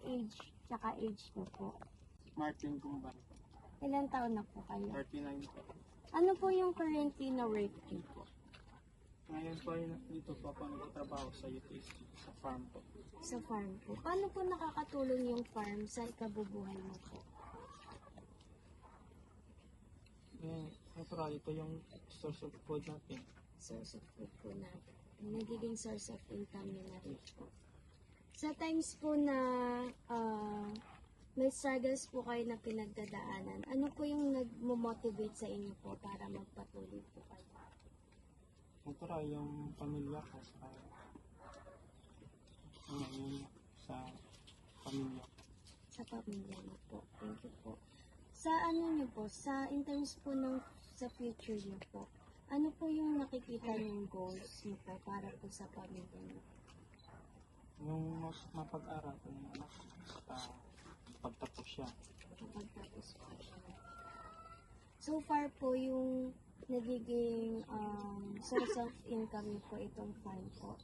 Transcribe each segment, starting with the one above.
age, tsaka age niyo po? Martin Gumban. Ilan taon na po kayo? 39 po. Ano po yung currently na work niyo po? Ngayon po ay dito po ako nagtatrabaho sa UTSC, sa farm po. Sa farm po. Paano po nakakatulong yung farm sa ikabubuhay mo po? Natural, ito yung source of food natin. Source of food po natin. Nagiging source of income nyo na rin po. Sa times po na may struggles po kayo na pinagdadaanan, ano po yung nag-motivate sa inyo po para magpatuloy po kayo? Natural, yung pamilya ko sa yun, sa pamilya. Sa pamilya niyo po. Thank you po. Sa ano niyo po, sa in terms po ng sa future niyo po, ano po yung nakikita niyong goals niyo po para po sa pamilya niyo? Yung mapag-aral ko ng anak ko, pagtapos siya. Kapagtapos po siya. So far po yung nagiging source of income niyo po itong farm po.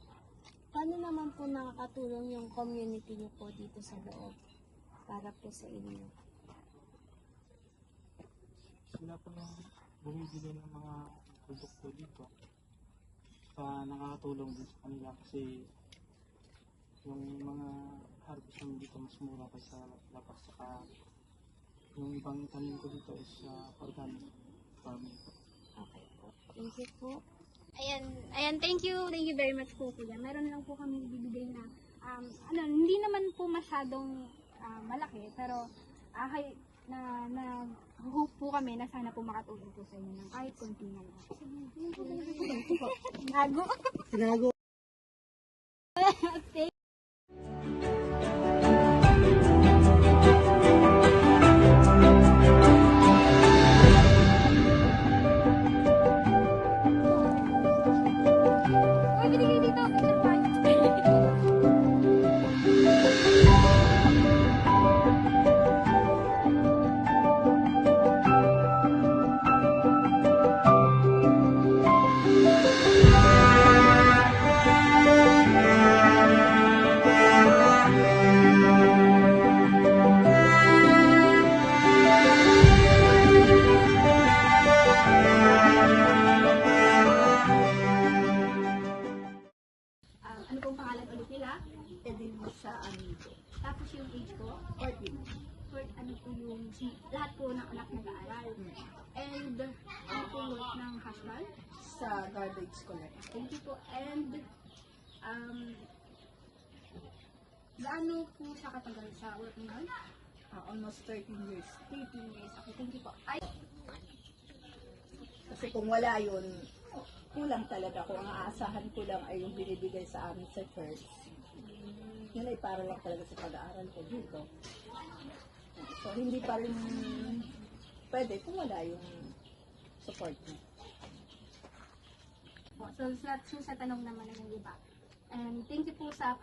Paano naman po nakakatulong yung community niyo po dito sa loob para po sa inyo? Sila po yung bumibili ng mga produkto dito. Nakakatulong din sa kanila kasi yung mga harvest namin dito mas mura kaysa labas. Saka yung ibang tanim ko dito is organic farming po. Okay po. Thank you po. Ayan, thank you very much po kuya. Meron lang po kami ibibigay na, hindi naman po masyadong malaki, pero hope po kami na sana po makatulong po sa inyo ng kahit konti na lang. Nago. Sinago. Okay. Ano pong pangalan ulit nila? Edilisa Amigo. Tapos yung age ko? 14. Ano po yung lahat po ng anak nag-aaral? And ano po yung work ng husband? Sa garbage collector. Thank you po. And gaano po siya katagal sa work ngayon? Almost 13 years. 13 years. Okay, thank you po. Ay, Kasi kung wala yun, kulang talaga. Kung ang aasahan ko lang ay yung binibigay sa amin sa church, yun ay para lang talaga sa pag-aaral ko dito. So, hindi pa rin pwede kung wala yung support niya. so sa tanong naman ng iba. And thank you po sa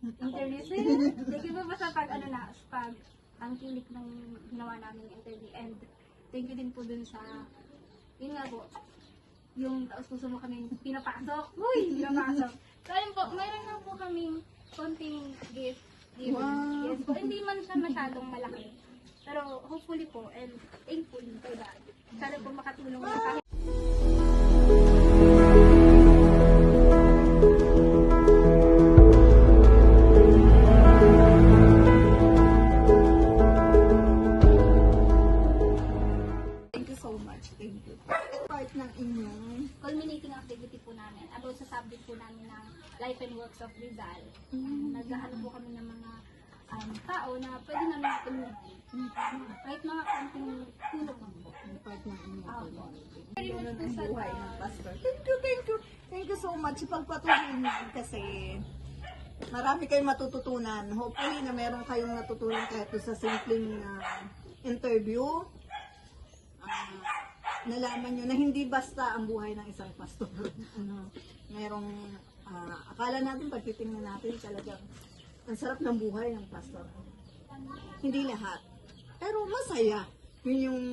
interview. Thank you po sa ang kilik ng ginawa namin interview. And thank you din po dun sa, yun nga po, yung taos-puso mo kami pinapasok. Pinapasok. So, ayun po, mayroon lang po kaming konting gift. Wow. Yes po, hindi man siya masyadong malaki. Pero hopefully po, and thankfully kay God, sana po makatulong na kahit Thank you so much. Thank you. Part ng inyong culminating activity po namin about sa subject po namin ng Life and Works of Rizal. Naghahanap po kami ng mga tao na pwede namin tulungan. Kahit mga konting tulong lang po. part ng inyong community. Very much Yun po ang sa buhay ng pastor. Thank you, thank you. Thank you so much. Ipagpatuloy niyo kasi marami kayong matututunan. Hopefully na meron kayong natutunan kahit sa simpleng interview. Nalaman nyo na hindi basta ang buhay ng isang pastor. Merong, akala natin, pag titingnan natin, talagang ang sarap ng buhay ng pastor. Hindi lahat. Pero masaya. Yun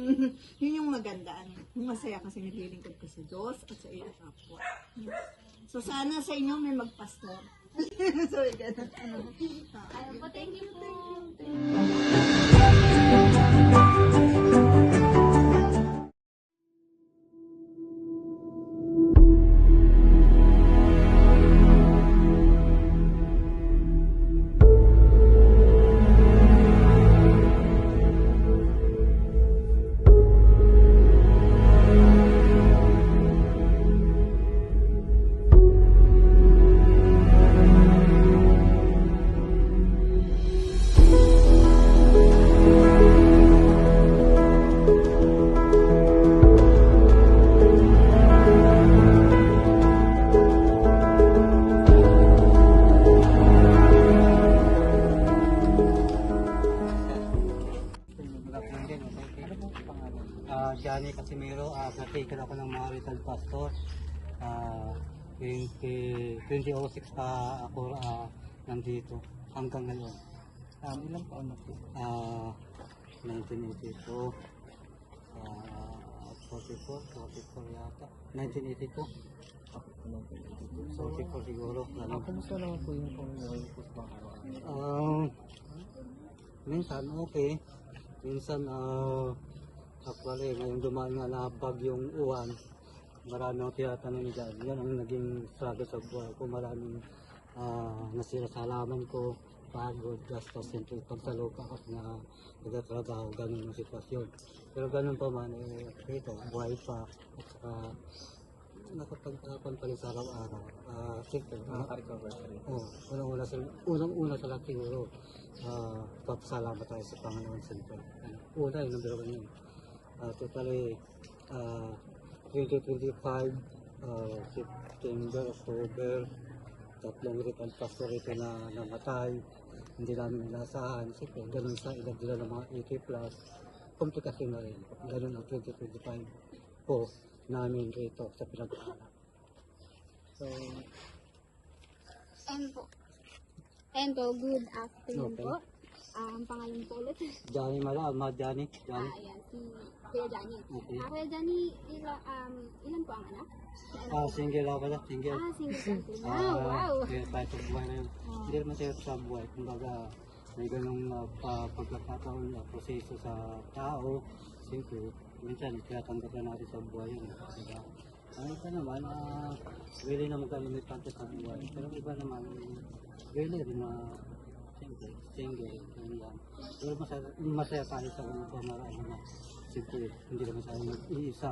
yung maganda. Yung masaya kasi naglilingkod ko sa Diyos at sa iyong kapwa. So sana sa inyo may magpastor. Sorry, ganun. Ano? Ayun po, thank you po. Johnny Casimiro, caretaker ako ng mga retired pastor. 2006 pa ako nandito hanggang ngayon. Ilang taon na po? 1982, 44 yata. 1982, 44 siguro. Kumusta naman po yung pamumuhay po sa mga araw-araw? Minsan okay. Minsan actually ngayong dumaan nga na bagyong uwan, marami akong tinatanong dyan. Yan ang naging struggle sa buhay ko. Maraming nasira sa halaman ko, pagod, gastos, simple pagsalupa kasi na nagtatrabaho, ganun yung sitwasyon. Pero ganun pa man, ito, buhay pa, at saka nakapagtapon pa rin sa araw-araw. Simple, Nakaka-recover ka rin. unang-una sa lahat siguro, papasalamat tayo sa Panginoon siyempre. Una, yung number 1 yun. Totally, 2025, September, October, tatlong retired pastor ito na namatay, hindi namin inasahan. Siyempre, ganun sa edad nila ng mga 80 plus, komplikasyon na rin. Ganun ang 2025 po namin rito sa pinag-aaral. So, And po, good afternoon Okay. po. Ang pangalan po ulit. Johnny Johnny. Ayan, si Kuya Johnny. Okay. Kuya Johnny, ilan po ang anak? Single ako pala, single. Single couple. Wow. Kaya tayo sa buhay na yun. Hindi naman tayo sa buhay. Kumbaga, may ganung pagkakataon na proseso sa tao. Siyempre, minsan, tinatanggap na natin sa buhay yun. Diba? Ang iba naman, really naman kalimipante sa buhay. Pero iba naman, really rin na, siyempre, single, yun lang. Pero masaya tayo sa mga pamaraan na, siyempre, hindi naman tayo nag-iisa.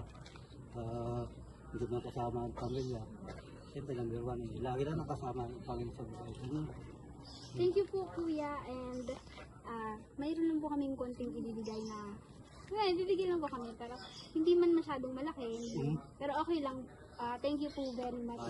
Hindi mo kasama ang pamilya. Siyempre, number 1, lagi na nakasama ang pamilya sa buhay. Thank you po, Kuya. And mayroon lang po kaming konting ibibigay na bibigyan lang po kami. Pero hindi man masyadong malaki. Pero okay lang. Thank you po very much.